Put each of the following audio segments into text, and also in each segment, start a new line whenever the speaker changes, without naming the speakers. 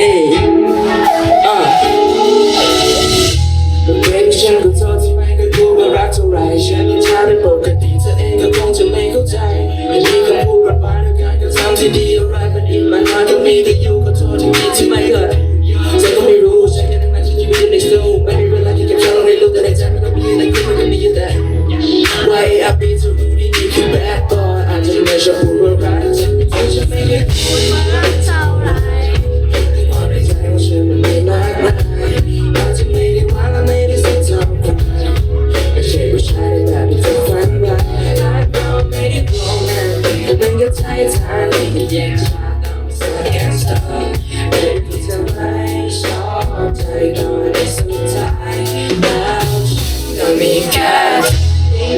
เด็กฉันก็โทษที่ไม่เคยพูดว่ารักเท่าไรฉันถ้าเป็นปกติเธอเองก็คงจะไม่เข้าใจไม่มีคำพูดหวานๆในการกระทำที่ดีอะไรมันอีกมากมายตรงนี้ก็อยู่ก็โทษที่มีที่ไม่เกิดฉันก็ไม่รู้ฉันแค่นั่งนั่งชีวิตในสู้ไม่มีเวลาที่เก็บฉันลงในลูกแต่ในใจมันก็มีแต่คิดมันก็มีแต่ Why I be so rude in you bad boy อาจจะไม่ชอบพูดว่ารักฉันไม่เคยไม่ได้พูดว่ารักเท่าไรความในใจของฉันมันไม่มากมายอาจจะไม่ได้ว่าและไม่ได้สิ่งเท่าไรไม่ใช่ผู้ชายแบบที่เธอฝันไว้รักเราไม่ได้โกงนะแต่มันก็ใจทางที่แยกชาต้องสักแค่สตาร์เด็กที่เธอไม่ชอบใจก็ในสุดท้ายแล้วฉันก็มีแค่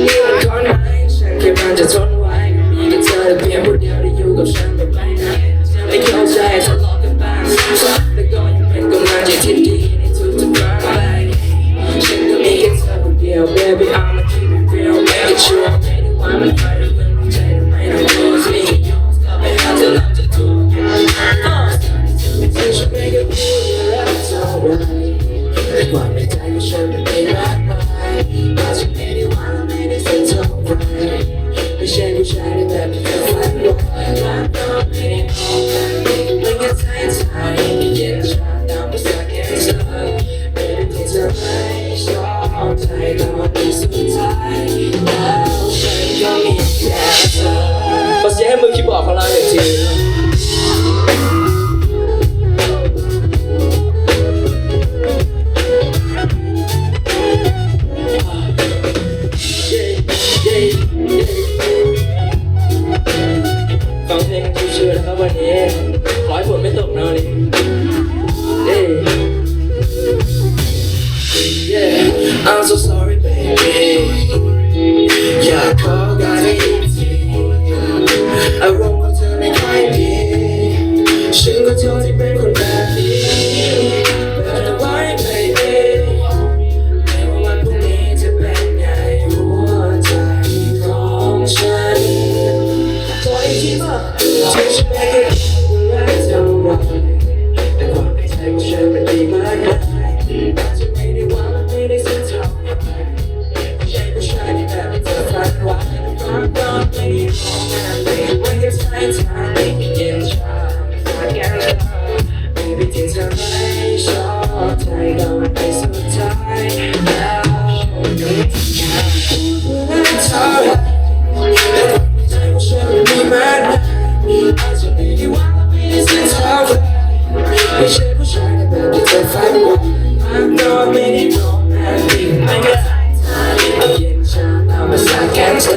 นี่มันคนไหนฉันแค่มันจะทนไหวมีแค่เธอแต่เพียงผู้เดียวที่อยู่กับฉันแบบไม่นานไม่เข้าใจทะเลาะกันบ้างซ้ำๆแต่ก็ยังเป็นกำลังใจที่ดีในทุกๆครั้งไปฉันก็มีแค่เธอคนเดียว baby I'ma keep it real make it sure ไม่ได้ว่ามันไปหรือมันไม่ใจทำไมต้องโดนสิก็ไปหาเธอแล้วจะถูกฉันไม่เคยพูดว่ารักเท่าไรแต่ความในใจของฉันมันไม่มากมายอาจจะไม่ได้ว่าและไม่ได้สิ่งเท่าไรไม่ใช่ผู้ชายในแบบที่เธอฝันไว้รักเราไม่ได้พอกันมันแค่ใจเธอที่เย็นชาตามภาษาแค่เธอไม่ได้ที่เธอไม่ชอบใจก็ในสุดท้ายแล้วฉันก็มีแค่เธอขอเสียงให้มือคีย์บอร์ดของเราหน่อยทีฟังเพลงชิวๆนะครับวันนี้ขอให้ฝนไม่ตกนะวันนี้I'm so sorry baby อยากขอการให้อีกทีอารมณ์ของเธอไม่ค่อยดีฉันก็โทษที่เป็นคนแบบนี้ But don't worry baby ไม่ว่าวันพรุ่งนี้จะเป็นไงหัวใจของฉันขออีกทีป่ะที่ฉันไม่เคยพูดว่ารักเท่าไรแต่ความในใจของฉันมันดีมากมายอาจจะไม่ได้ว่าและไม่ได้สิ่งเท่าไรไม่ใช่ผู้ชายที่แบบที่เธอฝันไว้รักเราไม่ได้พอกันเลยมันก็ใช่ทางที่เย็นชาไม่แค่เธอ Baby ที่เธอไม่ชอบใจก็ในสุดท้ายแล้วก็ไม่ทิ้งกันพูดว่ารักเท่าไรแต่ความในใจของฉันมันมีมากมายอาจจะไม่ได้ว่าและไม่ได้สิ่งเท่าไรไม่ใช่ผู้ชายในแบบที่เธอฝันไว้รักเราไม่ได้โรแมนติกไม่แค่ใจเธอเย็นชาตามภาษาแค่เธอ